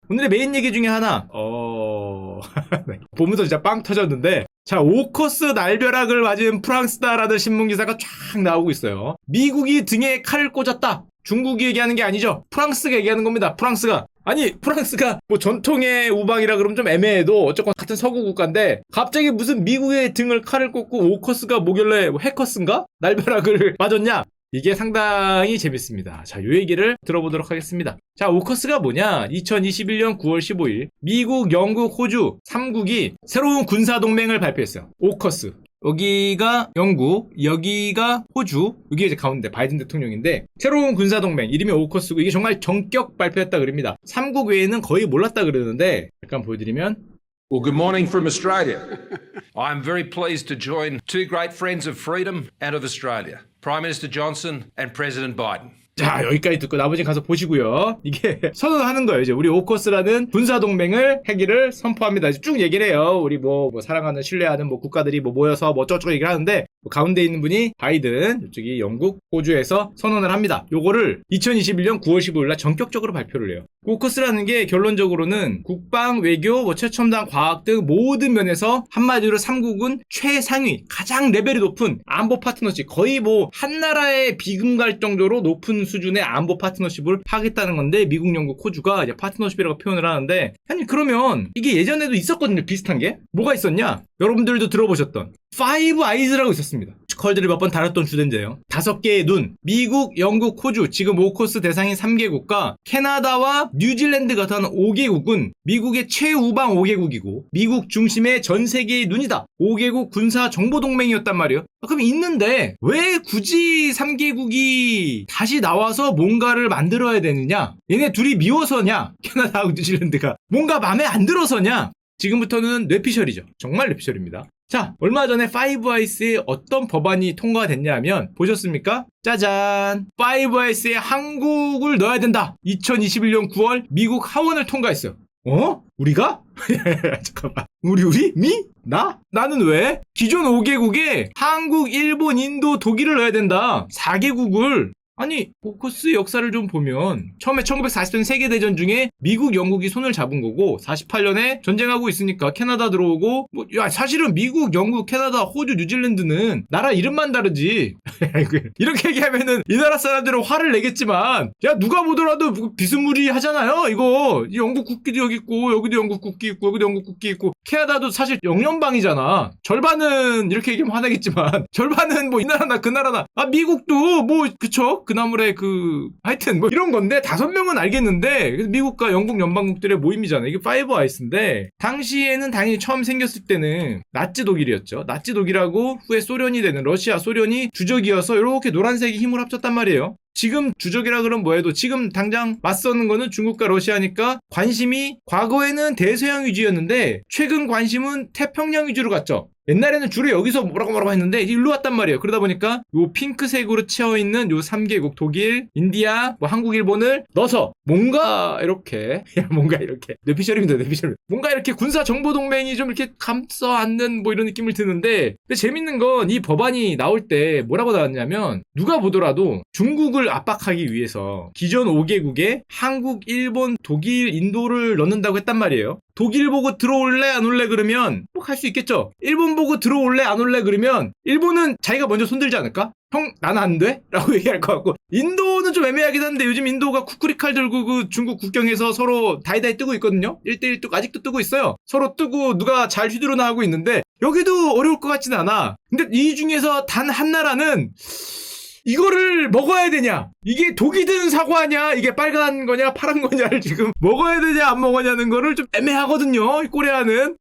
오늘의 메인 얘기 중에 하나, 네. 보면서 진짜 빵 터졌는데, 자, 오커스 날벼락을 맞은 프랑스다라는 신문기사가 쫙 나오고 있어요. 미국이 등에 칼을 꽂았다. 중국이 얘기하는 게 아니죠. 프랑스가 얘기하는 겁니다. 프랑스가. 아니, 프랑스가 뭐 전통의 우방이라 그러면 좀 애매해도 어쨌건 같은 서구 국가인데 갑자기 무슨 미국의 등을 칼을 꽂고 오커스가 뭐길래 해커스인가? 날벼락을 맞았냐? 이게 상당히 재밌습니다. 자, 요 얘기를 들어보도록 하겠습니다. 자, 오커스가 뭐냐? 2021년 9월 15일 미국, 영국, 호주 3국이 새로운 군사동맹을 발표했어요. 오커스. 여기가 영국, 여기가 호주, 여기가 이제 가운데 바이든 대통령인데 새로운 군사동맹 이름이 오커스고 이게 정말 전격 발표했다 그럽니다. 3국 외에는 거의 몰랐다 그러는데 잠깐 보여드리면 Well, good morning from Australia. I'm very pleased to join two great friends of freedom and of Australia, Prime Minister Johnson and President Biden. 자, 여기까지 듣고 나머지는 가서 보시고요. 이게 선언하는 거예요. 이제 우리 오커스라는 군사동맹을 해기를 선포합니다. 이제 쭉 얘기를 해요. 우리 뭐 사랑하는, 신뢰하는 국가들이 모여서 어쩌고저쩌고 얘기를 하는데 가운데 있는 분이 바이든, 이쪽이 영국, 호주에서 선언을 합니다. 요거를 2021년 9월 15일 날 전격적으로 발표를 해요. 오커스라는 게 결론적으로는 국방, 외교, 최첨단 과학 등 모든 면에서 한마디로 3국은 최상위, 가장 레벨이 높은 안보 파트너십, 거의 한 나라에 비금갈 정도로 높은 수준의 안보 파트너십을 하겠다는 건데 미국, 영국, 호주가 이제 파트너십이라고 표현을 하는데 아니 그러면 이게 예전에도 있었거든요. 비슷한 게. 뭐가 있었냐? 여러분들도 들어보셨던 파이브 아이즈라고 있었습니다. 컬들을 몇 번 다뤘던 주제인데요. 5개의 눈, 미국, 영국, 호주, 지금 오커스 대상인 3개국과 캐나다와 뉴질랜드 같은 5개국은 미국의 최우방 5개국이고 미국 중심의 전 세계의 눈이다. 5개국 군사 정보 동맹이었단 말이에요. 그럼 있는데 왜 굳이 3개국이 다시 나와서 뭔가를 만들어야 되느냐? 얘네 둘이 미워서냐? 캐나다하고 뉴질랜드가 뭔가 마음에 안 들어서냐? 지금부터는 뇌피셜이죠. 정말 뇌피셜입니다. 자, 얼마 전에 파이브 아이스에 어떤 법안이 통과됐냐 하면 보셨습니까? 짜잔! 파이브 아이스에 한국을 넣어야 된다. 2021년 9월 미국 하원을 통과했어요. 우리가? 잠깐만. 우리? 미? 나? 나는 왜? 기존 5개국에 한국, 일본, 인도, 독일을 넣어야 된다. 4개국을 아니 오커스 역사를 좀 보면 처음에 1940년 세계대전 중에 미국, 영국이 손을 잡은 거고 48년에 전쟁하고 있으니까 캐나다 들어오고 사실은 미국, 영국, 캐나다, 호주, 뉴질랜드는 나라 이름만 다르지 이렇게 얘기하면은 이 나라 사람들은 화를 내겠지만 야 누가 보더라도 비스무리하잖아요. 이거 영국 국기도 여기 있고 여기도 영국 국기 있고 여기도 영국 국기 있고 캐나다도 사실 영연방이잖아. 절반은 이렇게 얘기하면 화내겠지만 절반은 이 나라나 그 나라나 미국도 그쵸? 그 나물에 하여튼 이런 건데 5명은 알겠는데 미국과 영국 연방국들의 모임이잖아요. 이게 파이브 아이스인데 당시에는 당연히 처음 생겼을 때는 나치 독일이었죠. 나치 독일하고 후에 소련이 되는 러시아, 소련이 주적이어서 이렇게 노란색이 힘을 합쳤단 말이에요. 지금 주적이라 그러면 뭐해도 지금 당장 맞서는 거는 중국과 러시아니까 관심이 과거에는 대서양 위주였는데 최근 관심은 태평양 위주로 갔죠. 옛날에는 주로 여기서 뭐라고 했는데 일로 왔단 말이에요. 그러다 보니까 요 핑크색으로 채워있는 요 3개국 독일, 인디아, 한국, 일본을 넣어서 뭔가 이렇게 뇌피셜입니다. 뭔가 이렇게 군사 정보 동맹이 좀 이렇게 감싸 안는 이런 느낌을 드는데 근데 재밌는 건 이 법안이 나올 때 뭐라고 나왔냐면 누가 보더라도 중국을 압박하기 위해서 기존 5개국에 한국, 일본, 독일, 인도를 넣는다고 했단 말이에요. 독일 보고 들어올래 안 올래 그러면 할 수 있겠죠. 일본 보고 들어올래 안 올래 그러면 일본은 자기가 먼저 손들지 않을까? 형 나는 안 돼? 라고 얘기할 것 같고 인도는 좀 애매하긴 한데 요즘 인도가 쿠쿠리 칼 들고 중국 국경에서 서로 다이다이 뜨고 있거든요. 1대1 뜨고 아직도 뜨고 있어요. 서로 뜨고 누가 잘 휘두르나 하고 있는데 여기도 어려울 것 같지는 않아. 근데 이 중에서 단 한 나라는 이거를 먹어야 되냐? 이게 독이 든 사과냐? 이게 빨간 거냐? 파란 거냐를 지금 먹어야 되냐? 안 먹어냐는 거를 좀 애매하거든요. 이 코리아는.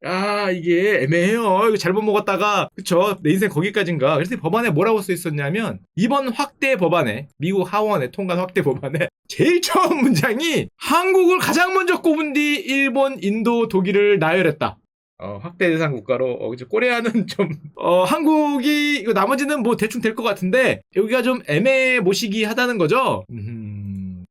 이게 애매해요. 이거 잘못 먹었다가 그쵸? 내 인생 거기까지인가? 그래서 법안에 뭐라고 써 있었냐면 이번 확대 법안에 미국 하원에 통과한 확대 법안에 제일 처음 문장이 한국을 가장 먼저 꼽은 뒤 일본, 인도, 독일을 나열했다. 확대 대상 국가로 코리아는 좀 한국이 이거 나머지는 대충 될 것 같은데 여기가 좀 애매모시기 하다는 거죠.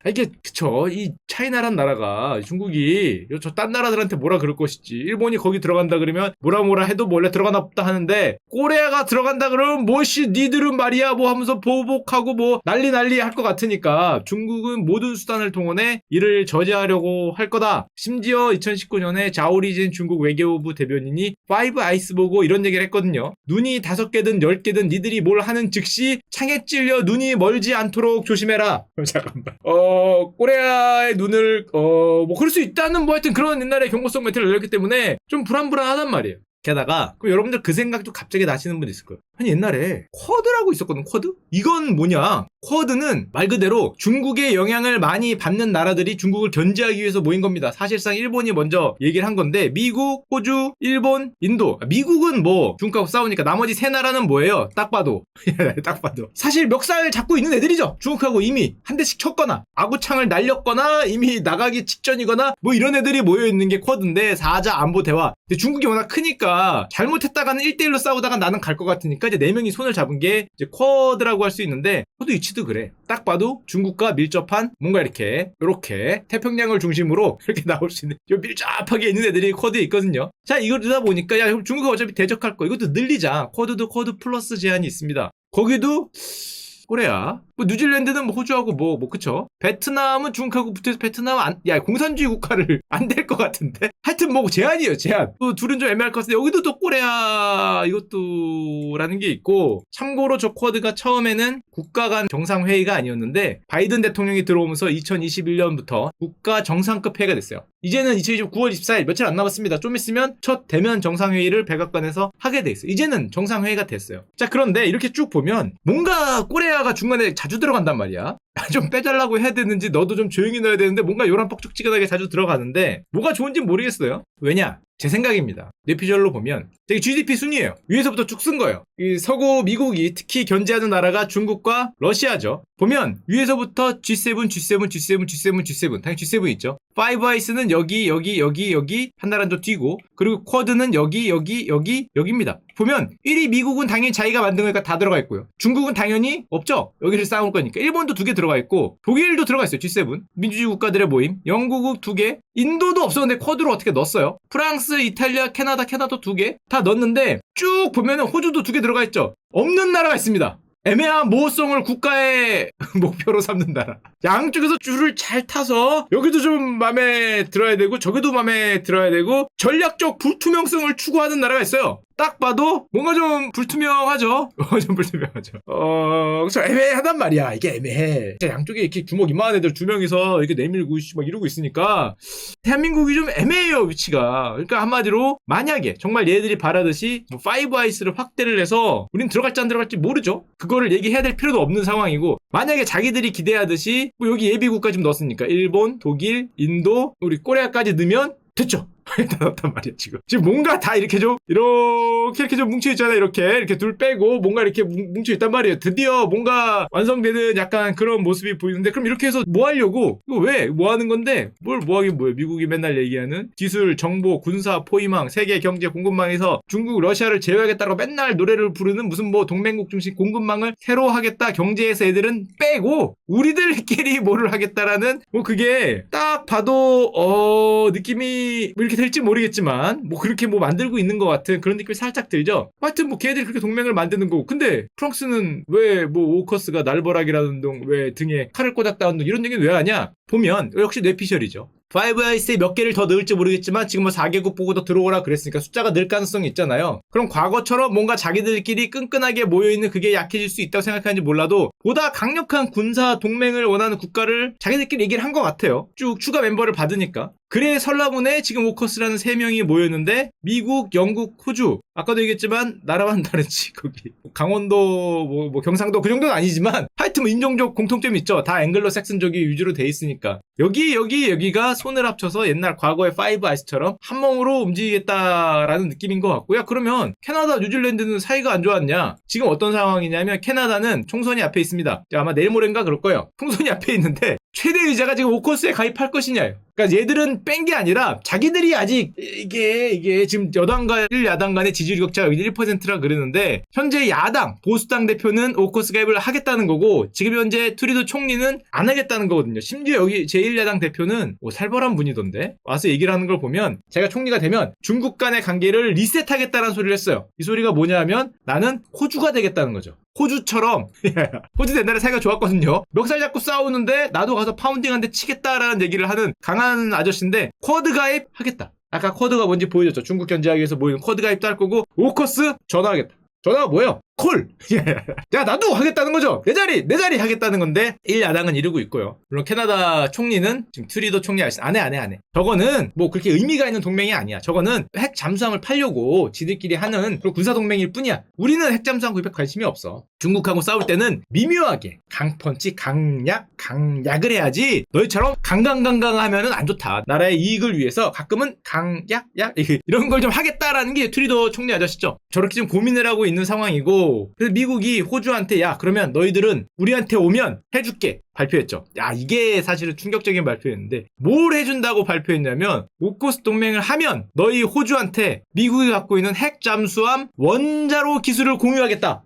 이게 그쵸. 이 차이나란 나라가 중국이 저 딴 나라들한테 뭐라 그럴 것이지. 일본이 거기 들어간다 그러면 뭐라 해도 원래 들어가나 보다 하는데 꼬레아가 들어간다 그러면 뭐씨 니들은 말이야 뭐 하면서 보복하고 뭐 난리 할 것 같으니까 중국은 모든 수단을 동원해 이를 저지하려고 할 거다. 심지어 2019년에 자오리진 중국 외교부 대변인이 파이브 아이스 보고 이런 얘기를 했거든요. 눈이 5개든 10개든 니들이 뭘 하는 즉시 창에 찔려 눈이 멀지 않도록 조심해라. 잠깐만. 꼬레아의 눈을 뭐 그럴 수 있다는 뭐 하여튼 그런 옛날에 경고성 멘트를 날렸기 때문에 좀 불안불안하단 말이에요. 게다가 그럼 여러분들 그 생각도 갑자기 나시는 분 있을 거예요. 아니 옛날에 쿼드라고 있었거든. 쿼드? 이건 뭐냐? 쿼드는 말 그대로 중국의 영향을 많이 받는 나라들이 중국을 견제하기 위해서 모인 겁니다. 사실상 일본이 먼저 얘기를 한 건데 미국, 호주, 일본, 인도. 미국은 뭐 중국하고 싸우니까 나머지 세 나라는 뭐예요? 딱 봐도 사실 멱살 잡고 있는 애들이죠. 중국하고 이미 한 대씩 쳤거나 아구창을 날렸거나 이미 나가기 직전이거나 뭐 이런 애들이 모여있는 게 쿼드인데 4자 안보 대화. 근데 중국이 워낙 크니까 잘못했다가는 1대1로 싸우다가 나는 갈 것 같으니까 이제 4명이 손을 잡은 게 이제 쿼드라고 할 수 있는데 쿼드 위치도 그래. 딱 봐도 중국과 밀접한 뭔가 이렇게 태평양을 중심으로 이렇게 나올 수 있는 요 밀접하게 있는 애들이 쿼드에 있거든요. 자 이러다 보니까 야 중국은 어차피 대적할 거 이것도 늘리자. 쿼드도 쿼드 플러스 제한이 있습니다. 거기도 꼬레아 뭐 뉴질랜드는 뭐 호주하고 뭐 그쵸? 베트남은 중국하고 붙어서 베트남은 공산주의 국가를 안 될 것 같은데 하여튼 뭐 제한이에요. 제한. 또 둘은 좀 애매할 것 같은데 여기도 또 꼬레아 이것도 라는 게 있고 참고로 저 쿼드가 처음에는 국가 간 정상회의가 아니었는데 바이든 대통령이 들어오면서 2021년부터 국가 정상급 회의가 됐어요. 이제는 2020 9월 24일 며칠 안 남았습니다. 좀 있으면 첫 대면 정상회의를 백악관에서 하게 돼 있어요. 이제는 정상회의가 됐어요. 자 그런데 이렇게 쭉 보면 뭔가 꼬레아가 중간에 자주 들어간단 말이야. 좀 빼달라고 해야 되는지 너도 좀 조용히 넣어야 되는데 뭔가 요런 뻑적지근하게 자주 들어가는데 뭐가 좋은지 모르겠어요. 왜냐? 제 생각입니다. 뇌피셜로 보면 되게 GDP 순위예요. 위에서부터 쭉 쓴 거예요. 이 서구 미국이 특히 견제하는 나라가 중국과 러시아죠. 보면 위에서부터 G7 당연히 G7 있죠. 파이브 아이스는 여기 한 나라 더 뛰고 그리고 쿼드는 여기입니다. 보면 1위 미국은 당연히 자기가 만든 거니까 다 들어가 있고요. 중국은 당연히 없죠. 여기를 싸울 거니까. 일본도 2개 들어가 있고 독일도 들어가 있어요. G7 민주주의 국가들의 모임. 영국은 2개. 인도도 없었는데 쿼드로 어떻게 넣었어요. 프랑스, 이탈리아, 캐나다도 2개 다 넣었는데 쭉 보면은 호주도 2개 들어가 있죠. 없는 나라가 있습니다. 애매한 모호성을 국가의 목표로 삼는 나라. 양쪽에서 줄을 잘 타서 여기도 좀 마음에 들어야 되고 저기도 마음에 들어야 되고 전략적 불투명성을 추구하는 나라가 있어요. 딱 봐도 뭔가 좀 불투명하죠. 그래서 애매하단 말이야. 이게 애매해. 양쪽에 이렇게 주먹 이만한 애들 2명이서 이렇게 내밀고 막 이러고 있으니까 대한민국이 좀 애매해요, 위치가. 그러니까 한마디로 만약에 정말 얘들이 바라듯이 뭐 파이브 아이스를 확대를 해서 우린 들어갈지 안 들어갈지 모르죠. 그거를 얘기해야 될 필요도 없는 상황이고 만약에 자기들이 기대하듯이 뭐 여기 예비국가 좀 넣었으니까 일본, 독일, 인도, 우리 코리아까지 넣으면 됐죠. 다 넣었단 말이야 지금 뭔가 다 이렇게 좀 뭉쳐있잖아. 이렇게 둘 빼고 뭔가 이렇게 뭉쳐있단 말이에요. 드디어 뭔가 완성되는 약간 그런 모습이 보이는데 그럼 이렇게 해서 뭐 하려고? 이거 왜? 뭐 하는 건데? 뭐 하긴 뭐예요. 미국이 맨날 얘기하는 기술, 정보, 군사, 포위망, 세계 경제 공급망에서 중국, 러시아를 제외하겠다고 맨날 노래를 부르는 무슨 뭐 동맹국 중심 공급망을 새로 하겠다. 경제에서 애들은 빼고 우리들끼리 뭐를 하겠다라는 뭐 그게 딱 봐도 느낌이 뭐 이렇게 될지 모르겠지만 뭐 그렇게 뭐 만들고 있는 것 같은 그런 느낌이 살짝 들죠. 하여튼 뭐 걔들이 그렇게 동맹을 만드는 거고 근데 프랑스는 왜 뭐 오커스가 날벼락이라는 둥 왜 등에 칼을 꽂았다는 둥 이런 얘기는 왜 하냐 보면 역시 뇌피셜이죠. 파이브 아이스에 몇 개를 더 넣을지 모르겠지만 지금 뭐 4개국 보고 더 들어오라 그랬으니까 숫자가 늘 가능성이 있잖아요. 그럼 과거처럼 뭔가 자기들끼리 끈끈하게 모여있는 그게 약해질 수 있다고 생각하는지 몰라도 보다 강력한 군사 동맹을 원하는 국가를 자기들끼리 얘기를 한 것 같아요. 쭉 추가 멤버를 받으니까. 그래 설라문에 지금 오커스라는 3명이 모였는데 미국, 영국, 호주 아까도 얘기했지만 나라만 다르지 거기 강원도 뭐 경상도 그 정도는 아니지만 하여튼 뭐 인종적 공통점이 있죠. 다 앵글로 삭슨족이 위주로 돼 있으니까 여기가 손을 합쳐서 옛날 과거의 파이브 아이스처럼 한 몸으로 움직이겠다라는 느낌인 것 같고요. 그러면 캐나다, 뉴질랜드는 사이가 안 좋았냐? 지금 어떤 상황이냐면 캐나다는 총선이 앞에 있습니다. 아마 내일 모레인가 그럴 거예요. 총선이 앞에 있는데 최대 의자가 지금 오커스에 가입할 것이냐요. 그러니까 얘들은 뺀 게 아니라 자기들이 아직 이게 지금 여당과 1야당 간의 지지율 격차가 1%라 그러는데 현재 야당 보수당 대표는 오커스 가입을 하겠다는 거고 지금 현재 트루도 총리는 안 하겠다는 거거든요. 심지어 여기 제1야당 대표는 살벌한 분이던데 와서 얘기를 하는 걸 보면 제가 총리가 되면 중국 간의 관계를 리셋하겠다는 소리를 했어요. 이 소리가 뭐냐 하면 나는 호주가 되겠다는 거죠. 호주처럼 호주 옛날에 사이가 좋았거든요. 멱살 잡고 싸우는데 나도 가서 파운딩 한 대 치겠다라는 얘기를 하는 강한 아저씨인데 쿼드 가입 하겠다. 아까 쿼드가 뭔지 보여줬죠. 중국 견제하기 위해서 모이는 쿼드 가입도 할 거고 오커스 전화하겠다. 전화가 뭐예요? 콜! 야, 나도 하겠다는 거죠? 내 자리 하겠다는 건데, 1야당은 이러고 있고요. 물론 캐나다 총리는, 지금 트루도 총리 안 해. 저거는 뭐 그렇게 의미가 있는 동맹이 아니야. 저거는 핵 잠수함을 팔려고 지들끼리 하는 그런 군사동맹일 뿐이야. 우리는 핵 잠수함 구입에 관심이 없어. 중국하고 싸울 때는 미묘하게 강펀치, 강약을 해야지 너희처럼 강강강강 하면은 안 좋다. 나라의 이익을 위해서 가끔은 강약 이런 걸 좀 하겠다라는 게 트루도 총리 아저씨죠. 저렇게 좀 고민을 하고 있는 상황이고 그래서 미국이 호주한테 야 그러면 너희들은 우리한테 오면 해줄게 발표했죠. 야 이게 사실은 충격적인 발표였는데 뭘 해준다고 발표했냐면 오커스 동맹을 하면 너희 호주한테 미국이 갖고 있는 핵 잠수함 원자로 기술을 공유하겠다.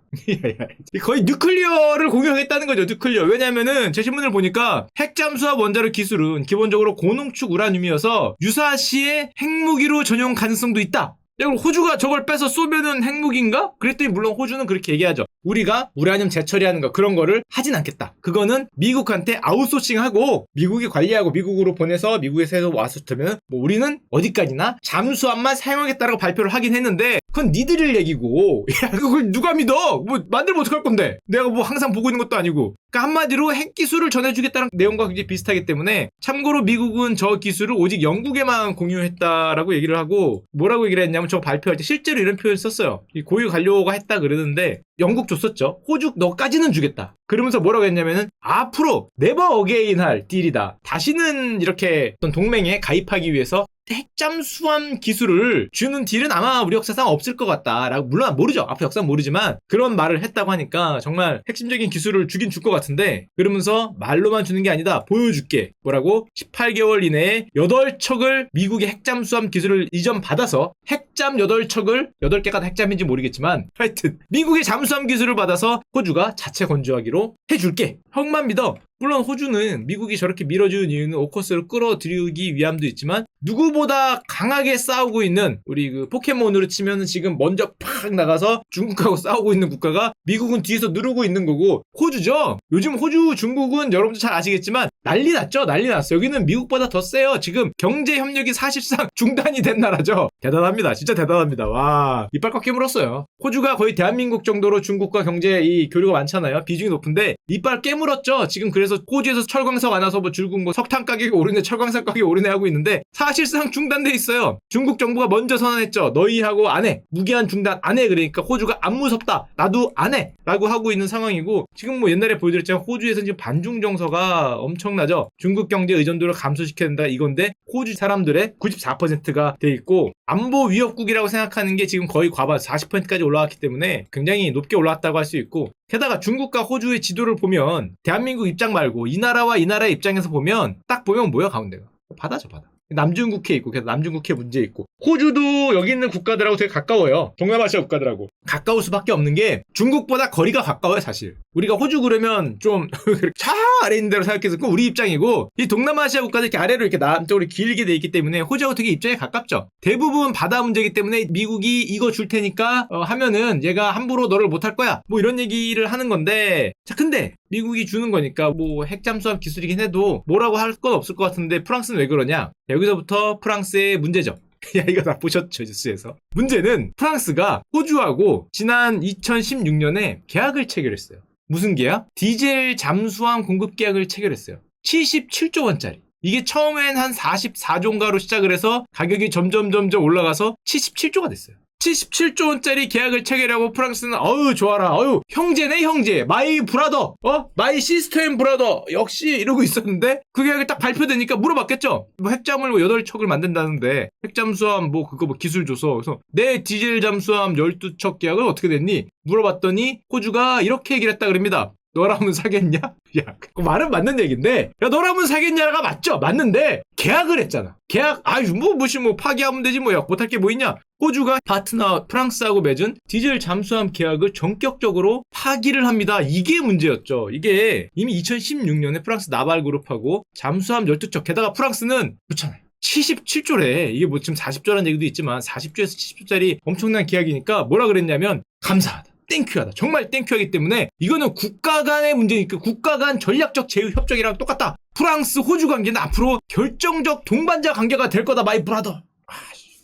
거의 뉴클리어를 공유하겠다는 거죠. 뉴클리어. 왜냐면은 제 신문을 보니까 핵 잠수함 원자로 기술은 기본적으로 고농축 우라늄이어서 유사시에 핵무기로 전용 가능성도 있다. 야, 그럼 호주가 저걸 빼서 쏘면은 핵무기인가? 그랬더니 물론 호주는 그렇게 얘기하죠. 우리가 우라늄 재처리하는 거 그런 거를 하진 않겠다. 그거는 미국한테 아웃소싱하고 미국이 관리하고 미국으로 보내서 미국에서 해서 와서 쓰면 뭐 우리는 어디까지나 잠수함만 사용하겠다라고 발표를 하긴 했는데 그건 니들의 얘기고 야 그걸 누가 믿어? 뭐 만들면 어떡할 건데? 내가 뭐 항상 보고 있는 것도 아니고. 그러니까 한마디로 핵 기술을 전해주겠다는 내용과 굉장히 비슷하기 때문에 참고로 미국은 저 기술을 오직 영국에만 공유했다라고 얘기를 하고 뭐라고 얘기를 했냐면 저 발표할 때 실제로 이런 표현을 썼어요. 이 고유 관료가 했다 그러는데 영국 줬었죠. 호주 너까지는 주겠다. 그러면서 뭐라고 했냐면은 앞으로 네버 어게인 할 딜이다. 다시는 이렇게 어떤 동맹에 가입하기 위해서 핵잠수함 기술을 주는 딜은 아마 우리 역사상 없을 것 같다라고 물론 모르죠. 앞으로 역사는 모르지만 그런 말을 했다고 하니까 정말 핵심적인 기술을 주긴 줄 것 같은데 그러면서 말로만 주는 게 아니다. 보여줄게. 뭐라고? 18개월 이내에 8척을 미국의 핵잠수함 기술을 이전받아서 핵잠 8척을 8개가 다 핵잠인지 모르겠지만 하여튼 미국의 잠수함 기술을 받아서 호주가 자체 건조하기로 해줄게. 형만 믿어. 물론 호주는 미국이 저렇게 밀어주는 이유는 오커스를 끌어들이기 위함도 있지만 누구보다 강하게 싸우고 있는 우리 그 포켓몬으로 치면은 지금 먼저 팍 나가서 중국하고 싸우고 있는 국가가 미국은 뒤에서 누르고 있는 거고 호주죠. 요즘 호주 중국은 여러분들 잘 아시겠지만 난리 났죠. 난리 났어. 여기는 미국보다 더 세요. 지금 경제 협력이 사실상 중단이 된 나라죠. 대단합니다. 진짜 대단합니다. 와 이빨 꽉 깨물었어요. 호주가 거의 대한민국 정도로 중국과 경제 이 교류가 많잖아요. 비중이 높은데 이빨 깨물었죠. 지금 그래서 호주에서 철광석 안 와서 뭐 줄국 뭐 석탄 가격이 오르네 철광석 가격이 오르네 하고 있는데 사실상 중단돼 있어요. 중국 정부가 먼저 선언했죠. 너희하고 안 해. 무기한 중단 안 해. 그러니까 호주가 안 무섭다. 나도 안 해. 라고 하고 있는 상황이고 지금 뭐 옛날에 보여드렸지만 호주에서는 지금 반중 정서가 엄청나죠. 중국 경제 의존도를 감소시켜야 된다 이건데 호주 사람들의 94%가 돼 있고 안보 위협국이라고 생각하는 게 지금 거의 과반 40%까지 올라왔기 때문에 굉장히 높게 올라왔다고 할 수 있고 게다가 중국과 호주의 지도를 보면 대한민국 입장 말고 이 나라와 이 나라의 입장에서 보면 딱 보면 뭐야 가운데가 바다죠 바다. 남중국해 있고 그래서 남중국해 문제 있고 호주도 여기 있는 국가들하고 되게 가까워요. 동남아시아 국가들하고 가까울 수밖에 없는 게 중국보다 거리가 가까워요 사실. 우리가 호주 그러면 좀 차 아래 있는 대로 생각해서 그 우리 입장이고 이 동남아시아 국가들 이렇게 아래로 이렇게 남쪽으로 길게 돼 있기 때문에 호주하고 되게 입장이 가깝죠. 대부분 바다 문제이기 때문에 미국이 이거 줄 테니까 하면은 얘가 함부로 너를 못할 거야 뭐 이런 얘기를 하는 건데 자 근데 미국이 주는 거니까 뭐 핵잠수함 기술이긴 해도 뭐라고 할 건 없을 것 같은데 프랑스는 왜 그러냐. 여기서부터 프랑스의 문제죠. 야 이거 다 보셨죠 뉴스에서. 문제는 프랑스가 호주하고 지난 2016년에 계약을 체결했어요. 무슨 계약? 디젤 잠수함 공급 계약을 체결했어요. 77조 원짜리. 이게 처음엔 한 44조인가로 시작을 해서 가격이 점점 올라가서 77조가 됐어요. 77조 원짜리 계약을 체결하고 프랑스는 어유 좋아라 어유 형제네 형제 마이 브라더 마이 시스터 앤 브라더 역시 이러고 있었는데 그 계약이 딱 발표되니까 물어봤겠죠. 뭐 핵잠을 뭐 8척을 만든다는데 핵잠수함 뭐 그거 뭐 기술 줘서 그래서 내 디젤 잠수함 12척 계약은 어떻게 됐니? 물어봤더니 호주가 이렇게 얘기를 했다 그럽니다. 너라면 사겠냐? 야, 그 말은 맞는 얘기인데, 야, 너라면 사겠냐가 맞죠? 맞는데, 계약을 했잖아. 계약, 아유, 뭐, 파기하면 되지, 뭐, 야, 못할 게 뭐 있냐? 호주가 파트너 프랑스하고 맺은 디젤 잠수함 계약을 전격적으로 파기를 합니다. 이게 문제였죠. 이게 이미 2016년에 프랑스 나발 그룹하고 잠수함 12척, 게다가 프랑스는 그렇잖아요. 77조래. 이게 뭐 지금 40조라는 얘기도 있지만 40조에서 70조짜리 엄청난 계약이니까 뭐라 그랬냐면 감사하다. 땡큐하다. 정말 땡큐하기 때문에 이거는 국가 간의 문제니까 국가 간 전략적 제휴 협정이랑 똑같다. 프랑스 호주 관계는 앞으로 결정적 동반자 관계가 될 거다. 마이 브라더.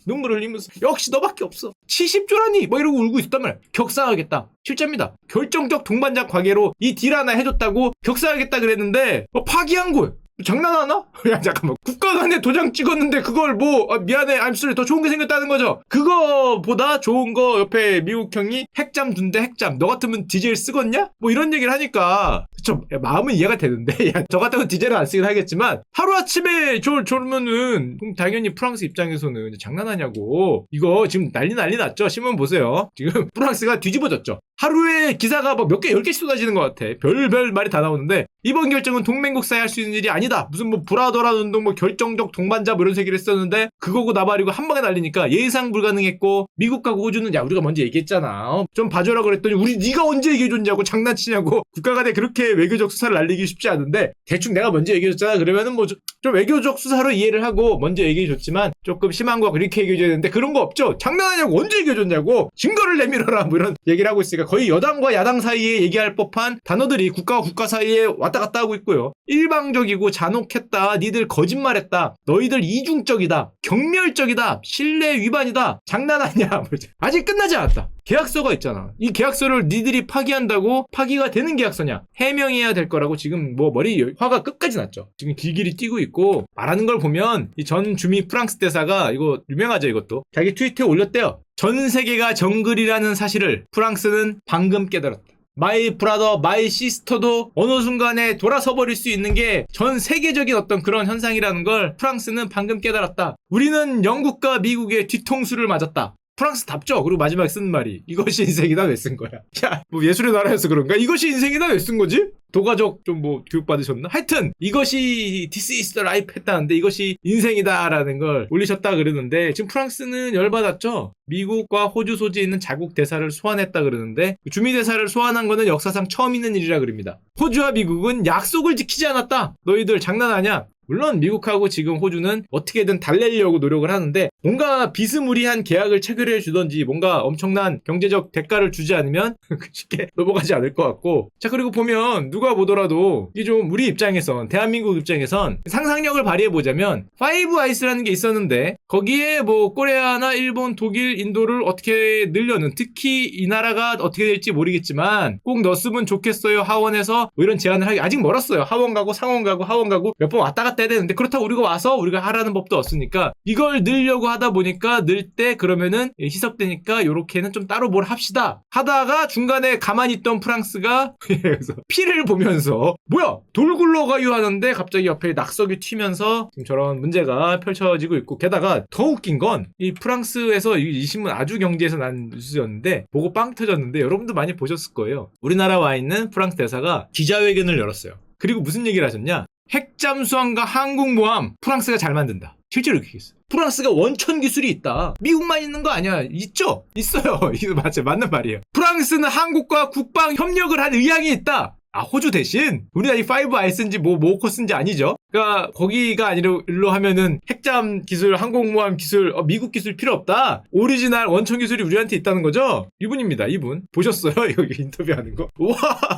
눈물을 흘리면서 역시 너밖에 없어. 70조라니 뭐 이러고 울고 있었단 말이야. 격상하겠다. 실제입니다. 결정적 동반자 관계로 이 딜 하나 해줬다고 격상하겠다 그랬는데 파기한 거예요. 장난하나? 야 잠깐만, 국가 간에 도장 찍었는데 그걸 미안해 I'm sorry 더 좋은 게 생겼다는 거죠. 그거보다 좋은 거 옆에 미국 형이 핵잠 둔대. 핵잠 너 같으면 디젤 쓰겠냐? 뭐 이런 얘기를 하니까 그쵸, 마음은 이해가 되는데 야, 저 같으면 디젤은 안 쓰긴 하겠지만 하루아침에 졸면은 그럼 당연히 프랑스 입장에서는 장난하냐고. 이거 지금 난리 났죠. 신문 보세요. 지금 프랑스가 뒤집어졌죠. 하루에 기사가 몇 개, 10개씩 쏟아지는 것 같아. 별별 말이 다 나오는데, 이번 결정은 동맹국 사이에 할 수 있는 일이 아니다. 무슨 브라더라는 운동, 결정적 동반자 이런 얘기를 했었는데, 그거고 나발이고 한 방에 날리니까 예상 불가능했고, 미국하고 호주는 야, 우리가 먼저 얘기했잖아. 좀 봐줘라 그랬더니, 네가 언제 얘기해줬냐고, 장난치냐고, 국가 간에 그렇게 외교적 수사를 날리기 쉽지 않은데, 대충 내가 먼저 얘기해줬잖아. 그러면은 좀 외교적 수사로 이해를 하고, 먼저 얘기해줬지만, 조금 심한 거 그렇게 얘기해줘야 되는데, 그런 거 없죠? 장난하냐고, 언제 얘기해줬냐고, 증거를 내밀어라, 이런 얘기를 하고 있으니까, 거의 여당과 야당 사이에 얘기할 법한 단어들이 국가와 국가 사이에 왔다 갔다 하고 있고요. 일방적이고 잔혹했다. 니들 거짓말했다. 너희들 이중적이다. 경멸적이다. 신뢰 위반이다. 장난하냐. 아직 끝나지 않았다. 계약서가 있잖아. 이 계약서를 니들이 파기한다고 파기가 되는 계약서냐. 해명해야 될 거라고 지금 머리 화가 끝까지 났죠. 지금 길길이 뛰고 있고 말하는 걸 보면 이 전 주미 프랑스 대사가 이거 유명하죠. 이것도 자기 트위터에 올렸대요. 전 세계가 정글이라는 사실을 프랑스는 방금 깨달았다. 마이 브라더, 마이 시스터도 어느 순간에 돌아서 버릴 수 있는 게 전 세계적인 어떤 그런 현상이라는 걸 프랑스는 방금 깨달았다. 우리는 영국과 미국의 뒤통수를 맞았다. 프랑스답죠. 그리고 마지막에 쓴 말이 이것이 인생이다. 왜 쓴 거야? 야, 예술의 나라여서 그런가? 이것이 인생이다. 왜 쓴 거지? 도가족 좀 교육받으셨나? 하여튼 이것이 This is the life 했다는데 이것이 인생이다라는 걸 올리셨다 그러는데 지금 프랑스는 열받았죠. 미국과 호주 소지에 있는 자국 대사를 소환했다 그러는데 주미 대사를 소환한 거는 역사상 처음 있는 일이라 그럽니다. 호주와 미국은 약속을 지키지 않았다. 너희들 장난하냐? 물론 미국하고 지금 호주는 어떻게든 달래려고 노력을 하는데 뭔가 비스무리한 계약을 체결해 주던지 뭔가 엄청난 경제적 대가를 주지 않으면 쉽게 넘어가지 않을 것 같고. 자, 그리고 보면 누가 보더라도 이게 좀 우리 입장에선 대한민국 입장에선 상상력을 발휘해 보자면 파이브 아이스라는 게 있었는데 거기에 코리아나 일본, 독일, 인도를 어떻게 늘려는 특히 이 나라가 어떻게 될지 모르겠지만 꼭 넣었으면 좋겠어요. 하원에서 이런 제안을 하기 아직 멀었어요. 하원 가고 상원 가고 하원 가고 몇 번 왔다 갔다 해야 되는데 그렇다고 우리가 와서 우리가 하라는 법도 없으니까 이걸 늘려고 하다 보니까 늘 때 그러면은 희석되니까 요렇게는 좀 따로 뭘 합시다 하다가 중간에 가만히 있던 프랑스가 그래서 피를 보면서 뭐야 돌 굴러가요 하는데 갑자기 옆에 낙석이 튀면서 지금 저런 문제가 펼쳐지고 있고 게다가 더 웃긴 건 이 프랑스에서 이 신문 아주 경제에서 난 뉴스였는데 보고 빵 터졌는데 여러분도 많이 보셨을 거예요. 우리나라 와 있는 프랑스 대사가 기자회견을 열었어요. 그리고 무슨 얘기를 하셨냐? 핵잠수함과 항공모함 프랑스가 잘 만든다. 실제로 그렇게 했어요. 프랑스가 원천 기술이 있다. 미국만 있는 거 아니야. 있죠? 있어요. 이거 맞는 말이에요. 프랑스는 한국과 국방 협력을 한 의향이 있다. 아, 호주 대신 우리가 이 파이브 아이스인지 오커스인지 아니죠. 그러니까 거기가 아니라 일로 하면은 핵잠 기술, 항공모함 기술, 미국 기술 필요 없다. 오리지널 원천 기술이 우리한테 있다는 거죠. 이분입니다. 이분 보셨어요? 이거 인터뷰하는 거. 와,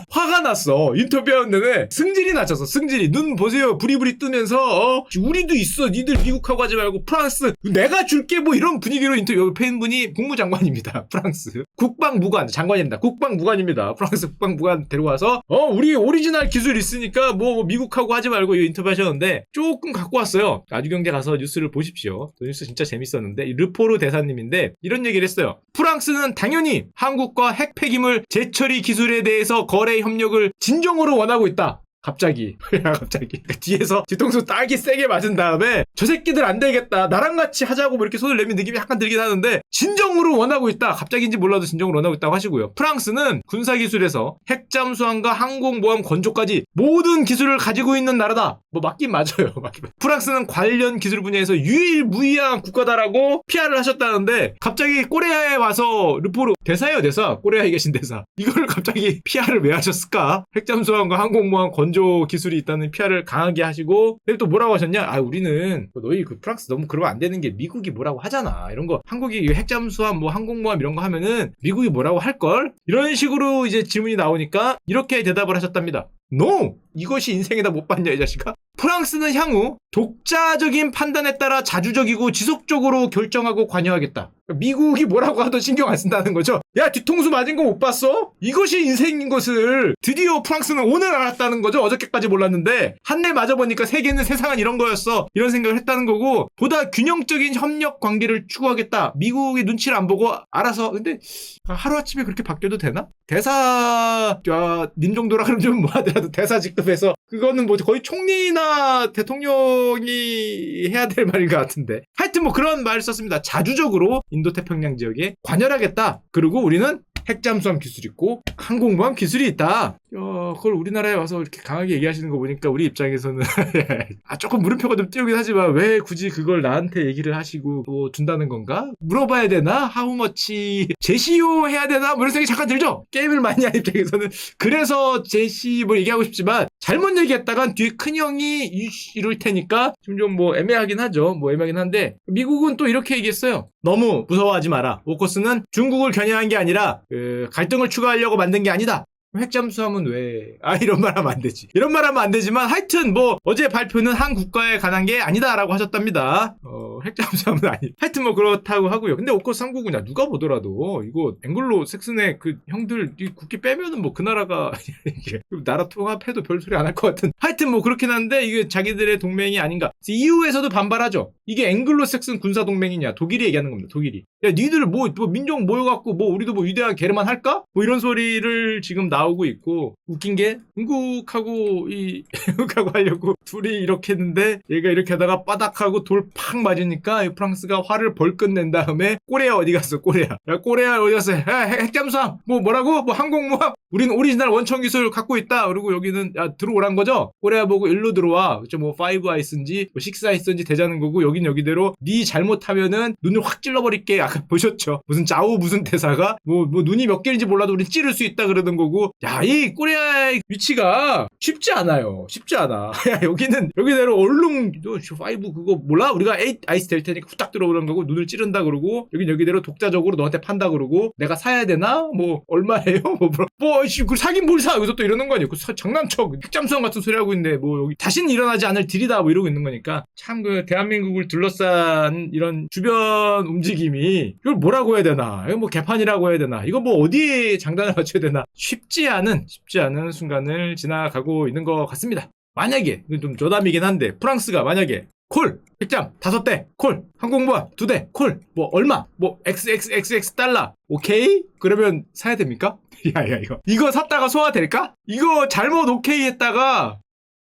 화가 났어. 인터뷰하는 데는 승질이 나셨어. 승질이. 눈 보세요. 부리부리 뜨면서 우리도 있어. 니들 미국하고 하지 말고 프랑스 내가 줄게 이런 분위기로 인터뷰. 팬분이 국무장관입니다. 프랑스 국방무관 장관입니다. 국방무관입니다. 프랑스 국방무관 데려와서 우리 오리지널 기술 있으니까 미국하고 하지 말고 이 인터뷰 하셨는데 조금 갖고 왔어요. 아주경제 가서 뉴스를 보십시오. 그 뉴스 진짜 재밌었는데 르포르 대사님인데 이런 얘기를 했어요. 프랑스는 당연히 한국과 핵 폐기물 재처리 기술에 대해서 거래 협력을 진정으로 원하고 있다. 갑자기 뒤에서 뒤통수 딱이 세게 맞은 다음에 저 새끼들 안 되겠다 나랑 같이 하자고 뭐 이렇게 손을 내민 느낌이 약간 들긴 하는데 진정으로 원하고 있다. 갑자기인지 몰라도 진정으로 원하고 있다고 하시고요. 프랑스는 군사기술에서 핵잠수함과 항공모함 건조까지 모든 기술을 가지고 있는 나라다. 뭐 맞긴 맞아요. 프랑스는 관련 기술 분야에서 유일무이한 국가다라고 PR을 하셨다는데 갑자기 꼬레아에 와서 르포르 대사예요 대사. 꼬레아에 계신 대사. 이걸 갑자기 PR을 왜 하셨을까? 핵잠수함과 항공모함 건조 기술이 있다는 PR을 강하게 하시고 그리고 또 뭐라고 하셨냐? 아 우리는 너희 그 프랑스 너무 그러면 안 되는 게 미국이 뭐라고 하잖아. 이런 거 한국이 핵잠수함 뭐 항공모함 이런 거 하면은 미국이 뭐라고 할걸? 이런 식으로 이제 질문이 나오니까 이렇게 대답을 하셨답니다. NO! 이것이 인생이다 못 봤냐 이 자식아? 프랑스는 향후 독자적인 판단에 따라 자주적이고 지속적으로 결정하고 관여하겠다. 미국이 뭐라고 하도 신경 안 쓴다는 거죠. 야 뒤통수 맞은 거 못 봤어? 이것이 인생인 것을 드디어 프랑스는 오늘 알았다는 거죠. 어저께까지 몰랐는데 한 대 맞아보니까 세계는 세상은 이런 거였어. 이런 생각을 했다는 거고 보다 균형적인 협력 관계를 추구하겠다. 미국의 눈치를 안 보고 알아서. 근데 하루아침에 그렇게 바뀌어도 되나? 대사 님 정도라 그러면 좀 뭐 하더라도 대사직급에서 그거는 뭐 거의 총리나 대통령이 해야 될 말인 것 같은데 하여튼 뭐 그런 말을 썼습니다. 자주적으로 인도태평양 지역에 관여하겠다. 그리고 우리는 핵잠수함 기술이 있고 항공모함 기술이 있다. 그걸 우리나라에 와서 이렇게 강하게 얘기하시는 거 보니까 우리 입장에서는 조금 물음표가 좀 띄우긴 하지만 왜 굳이 그걸 나한테 얘기를 하시고 뭐 준다는 건가? 물어봐야 되나? 하우머치 제시오 해야 되나? 뭐 이런 생각이 잠깐 들죠? 게임을 많이 하는 입장에서는 그래서 제시 뭐 얘기하고 싶지만 잘못 얘기했다간 뒤에 큰형이 이룰 테니까 좀 뭐 애매하긴 하죠. 뭐 애매하긴 한데 미국은 또 이렇게 얘기했어요. 너무 무서워하지 마라. 오커스는 중국을 겨냥한 게 아니라 갈등을 추가하려고 만든 게 아니다. 핵잠수함은 왜? 이런 말 하면 안 되지. 이런 말 하면 안 되지만 하여튼 뭐 어제 발표는 한 국가에 관한 게 아니다라고 하셨답니다. 핵잠수함은 아니. 하여튼 뭐 그렇다고 하고요. 근데 오커스 한국은 누가 보더라도 이거 앵글로 섹슨의 그 형들 국기 빼면은 뭐 그 나라가 나라 통합해도 별소리 안 할 것 같은. 하여튼 뭐 그렇긴 한데 이게 자기들의 동맹이 아닌가. EU에서도 반발하죠. 이게 앵글로 섹슨 군사 동맹이냐? 독일이 얘기하는 겁니다. 독일이. 야 니들 뭐 민족 모여갖고 뭐 우리도 뭐 위대한 게르만 할까? 뭐 이런 소리를 지금 나오고 있고 웃긴 게 중국하고 한국하고 하려고 둘이 이렇게 했는데 얘가 이렇게 하다가 바닥하고 돌 팍 맞으니까 프랑스가 화를 벌컥 낸 다음에 꼬레아 어디 갔어? 꼬레아. 야 꼬레아 어디 갔어? 야 핵잠수함 뭐라고? 뭐 항공모함? 우리는 오리지널 원천 기술 갖고 있다. 그리고 여기는 들어오란 거죠? 꼬레아 보고 일로 들어와. 뭐 5아이스인지 뭐 6아이스인지 되자는 거고 여긴 여기대로 니 잘못하면은 눈을 확 찔러버릴게. 아까 보셨죠? 무슨 짜오 무슨 대사가 뭐 눈이 몇 개인지 몰라도 우린 찌를 수 있다 그러는 거고 야 이 꼬레아의 위치가 쉽지 않아요. 쉽지 않아. 야 여기는 여기대로 얼른 5 그거 몰라? 우리가 8아이스 될 테니까 후딱 들어오는 거고 눈을 찌른다 그러고 여긴 여기대로 독자적으로 너한테 판다 그러고 내가 사야 되나? 뭐 얼마예요? 그 사긴 뭘 사? 여기서 또 이러는 거 아니에요? 장난쳐. 핵잠수함 같은 소리 하고 있는데 뭐 여기 다시는 일어나지 않을 일이다 뭐 이러고 있는 거니까 참 그 대한민국을 둘러싼 이런 주변 움직임이 이걸 뭐라고 해야 되나? 이거 뭐 개판이라고 해야 되나? 이거 뭐 어디에 장단을 맞춰야 되나? 쉽지 않은 순간을 지나가고 있는 것 같습니다. 만약에 좀 저담이긴 한데 프랑스가 만약에 콜 핵잠 5대 콜 항공모함 2대 콜 뭐 얼마 뭐 XXXX 달러 오케이? 그러면 사야 됩니까? 야 이거 샀다가 소화될까? 이거 잘못 오케이 했다가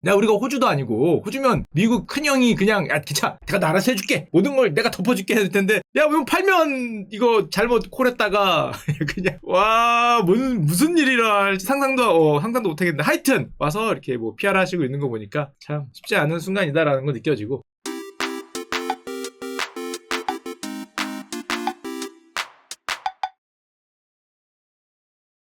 야 우리가 호주도 아니고 호주면 미국 큰형이 그냥 야 기차 내가 알아서 해줄게 모든 걸 내가 덮어줄게 해줄 텐데 야 뭐 팔면 이거 잘못 콜했다가 그냥 와 무슨 일이라 할지 상상도 못하겠는데 하여튼 와서 이렇게 뭐 PR 하시고 있는 거 보니까 참 쉽지 않은 순간이다라는 거 느껴지고